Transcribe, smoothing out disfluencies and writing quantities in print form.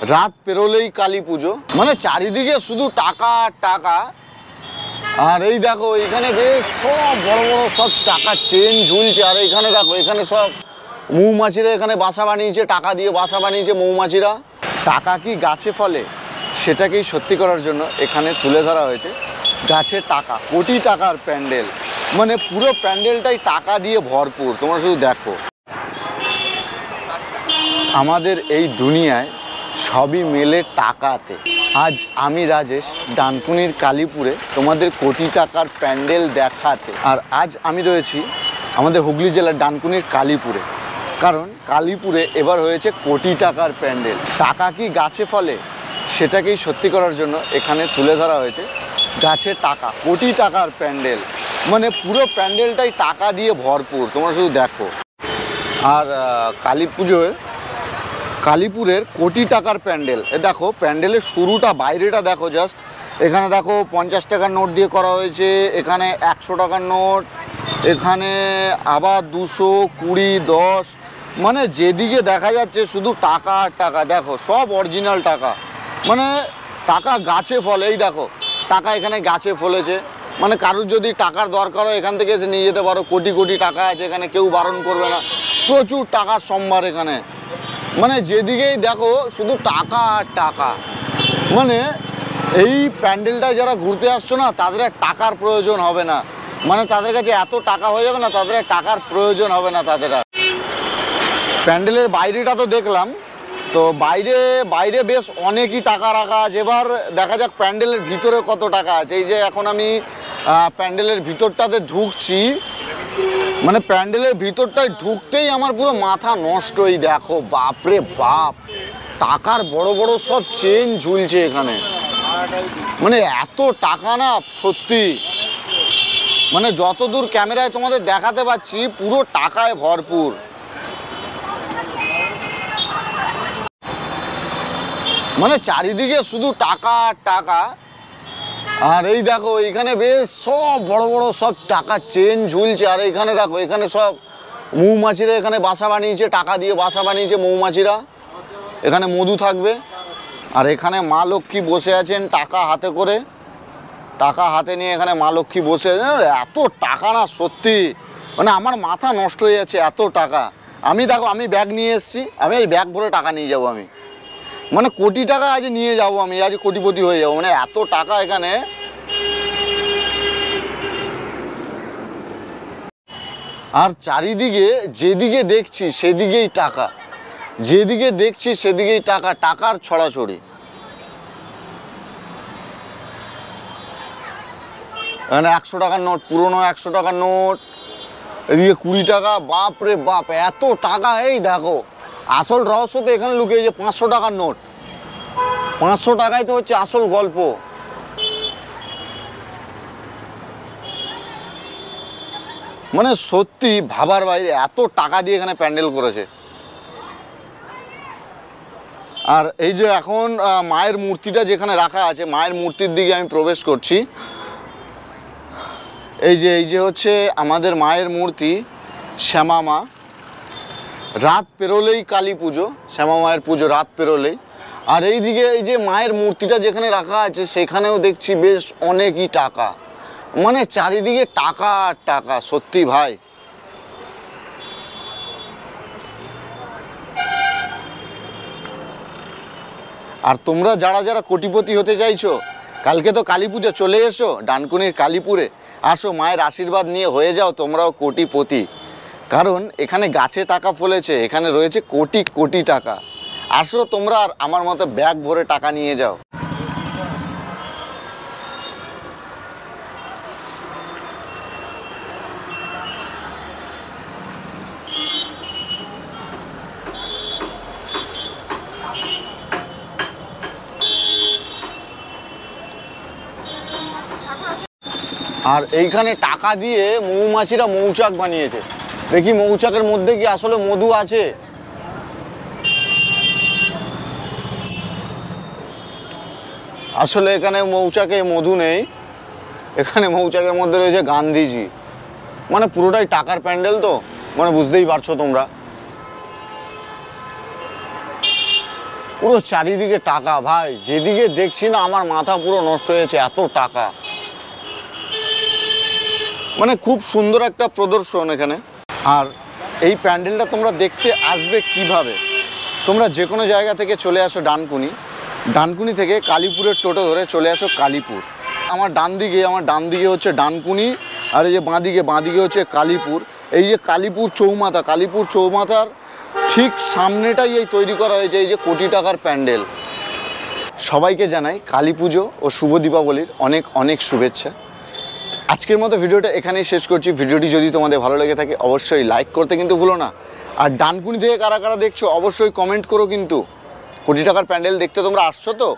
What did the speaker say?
রাত পেরোলেই কালী পুজো, মানে চারিদিকে শুধু টাকা টাকা। আর এই দেখো এখানে বেশ সব বড় বড় সব টাকার চেন ঝুলছে। আর এখানে দেখো এখানে সব মৌমাছিরা এখানে বাসা বানিয়েছে, টাকা দিয়ে বাসা বানিয়েছে মৌমাছিরা। টাকা কি গাছে ফলে সেটাকেই সত্যি করার জন্য এখানে তুলে ধরা হয়েছে গাছে টাকা। কোটি টাকার প্যান্ডেল, মানে পুরো প্যান্ডেলটাই টাকা দিয়ে ভরপুর। তোমরা শুধু দেখো, আমাদের এই দুনিয়ায় সবই মেলে টাকাতে। আজ আমি রাজেশ ডানকুনির কালীপুরে তোমাদের কোটি টাকার প্যান্ডেল দেখাতে। আর আজ আমি রয়েছি আমাদের হুগলি জেলার ডানকুনির কালীপুরে, কারণ কালীপুরে এবার হয়েছে কোটি টাকার প্যান্ডেল। টাকা কি গাছে ফলে সেটাকেই সত্যি করার জন্য এখানে তুলে ধরা হয়েছে গাছে টাকা। কোটি টাকার প্যান্ডেল, মানে পুরো প্যান্ডেলটাই টাকা দিয়ে ভরপুর। তোমরা শুধু দেখো। আর কালী পুজোয় কালীপুরের কোটি টাকার প্যান্ডেল, এ দেখো প্যান্ডেলের শুরুটা, বাইরেটা দেখো জাস্ট। এখানে দেখো 50 টাকার নোট দিয়ে করা হয়েছে, এখানে 100 টাকার নোট, এখানে আবার 200, 20, 10, মানে যেদিকে দেখা যাচ্ছে শুধু টাকা আর টাকা। দেখো সব অরিজিনাল টাকা, মানে টাকা গাছে ফলে। এই দেখো টাকা এখানে গাছে ফলেছে, মানে কারুর যদি টাকার দরকার হয় এখান থেকে এসে নিয়ে যেতে পারো। কোটি কোটি টাকা আছে এখানে, কেউ বারণ করবে না। প্রচুর টাকার সম্ভার এখানে, মানে যেদিকেই দেখো শুধু টাকা আর টাকা। মানে এই প্যান্ডেলটায় যারা ঘুরতে আসছো না, তাদের আর টাকার প্রয়োজন হবে না, মানে তাদের কাছে এত টাকা হয়ে যাবে না, তাদের আর টাকার প্রয়োজন হবে না তাদের আর। প্যান্ডেলের বাইরেটা তো দেখলাম, তো বাইরে বেশ অনেকই টাকা রাখা আছে। এবার দেখা যাক প্যান্ডেলের ভিতরে কত টাকা আছে। এই যে এখন আমি প্যান্ডেলের ভিতরটাতে ঢুকছি, মানে প্যান্ডেলের ভিতরটায় ঢুকতেই আমার পুরো মাথা নষ্টই। দেখো বাপরে বাপ, টাকার বড় বড় সব চেন ঝুলছে এখানে, মানে এত টাকা না সত্যি, মানে যতদূর ক্যামেরায় তোমাদের দেখাতে পাচ্ছি পুরো টাকায় ভরপুর। মানে চারিদিকে শুধু টাকা আর টাকা। আর এই দেখো এখানে বেশ সব বড় বড় সব টাকার চেন ঝুলছে। আর এখানে দেখো এখানে সব মৌমাছিরা এখানে বাসা বানিয়েছে, টাকা দিয়ে বাসা বানিয়েছে মৌমাছিরা। এখানে মধু থাকবে। আর এখানে মা লক্ষ্মী বসে আছেন টাকা হাতে করে, টাকা হাতে নিয়ে এখানে মা লক্ষ্মী বসে আছেন। এত টাকা না সত্যি, মানে আমার মাথা নষ্ট হয়ে যাচ্ছে এত টাকা। আমি দেখো আমি ব্যাগ নিয়ে এসেছি, আমি এই ব্যাগ ভরে টাকা নিয়ে যাবো। আমি মানে কোটি টাকা আজ নিয়ে যাব, আমি আজ কোটিপতি হয়ে যাবো, মানে এত টাকা এখানে। আর চারিদিকে যেদিকে দেখছি সেদিকেই টাকা, যেদিকে দেখছি সেদিকেই টাকা, টাকার ছড়াছড়ি। এখানে 100 টাকার নোট, পুরনো 100 টাকার নোট, এদিকে 20 টাকা। বাপরে বাপ এত টাকা। এই দেখো আসল রহস্য তো এখানে লুকিয়ে, যে 500 টাকার নোট। 500 টাকায় তো হচ্ছে আসল গল্প। মানে সত্যি ভাবার বাইরে, এত টাকা দিয়ে এখানে প্যান্ডেল করেছে। আর এই যে এখন মায়ের মূর্তিটা যেখানে রাখা আছে, মায়ের মূর্তির দিকে আমি প্রবেশ করছি। এই যে হচ্ছে আমাদের মায়ের মূর্তি, শ্যামা মা। রাত পেরোলেই কালী পুজো, শ্যামা মায়ের পুজো রাত পেরোলেই। আর এইদিকে এই যে মায়ের মূর্তিটা যেখানে রাখা আছে সেখানেও দেখছি বেশ অনেকই টাকা, মানে চারিদিকে টাকা আর টাকা সত্যি ভাই। আর তোমরা যারা যারা কোটিপতি হতে চাইছো, কালকে তো কালী পুজো, চলে এসো ডানকুনির কালীপুরে, আসো মায়ের আশীর্বাদ নিয়ে হয়ে যাও তোমরাও কোটিপতি। কারণ এখানে গাছে টাকা ফলেছে, এখানে রয়েছে কোটি কোটি টাকা। আসো তোমরা আর আমার মতো ব্যাগ ভরে টাকা নিয়ে যাও। আর এইখানে টাকা দিয়ে মৌমাছিরা মৌচাক বানিয়েছে। দেখি মৌচাকের মধ্যে কি আসলে মধু আছে। আসলে এখানে মৌচাকে মধু নেই, এখানে মৌচাকের মধ্যে রয়েছে গান্ধীজি। মানে পুরোটাই টাকার প্যান্ডেল তো, মানে বুঝতেই পারছো তোমরা। পুরো চারিদিকে টাকা ভাই, যেদিকে দেখছি না আমার মাথা পুরো নষ্ট হয়েছে, এত টাকা। মানে খুব সুন্দর একটা প্রদর্শন এখানে। আর এই প্যান্ডেলটা তোমরা দেখতে আসবে কিভাবে? তোমরা যে কোনো জায়গা থেকে চলে আসো ডানকুনি, ডানকুনি থেকে কালীপুরের টোটো ধরে চলে আসো কালীপুর। আমার ডান দিকে হচ্ছে ডানকুনি, আর এই যে বাঁদিকে হচ্ছে কালীপুর। এই যে কালীপুর চৌমাথার ঠিক সামনেটাই এই তৈরি করা হয়েছে এই যে কোটি টাকার প্যান্ডেল। সবাইকে জানাই কালী পুজো ও শুভ দীপাবলির অনেক অনেক শুভেচ্ছা। আজকের মতো ভিডিওটা এখানেই শেষ করছি। ভিডিওটি যদি তোমাদের ভালো লেগে থাকে অবশ্যই লাইক করতে কিন্তু ভুলো না। আর ডানকুনি থেকে কারা কারা দেখছো অবশ্যই কমেন্ট করো কিন্তু। কোটি টাকার প্যান্ডেল দেখতে তোমরা আসছো তো?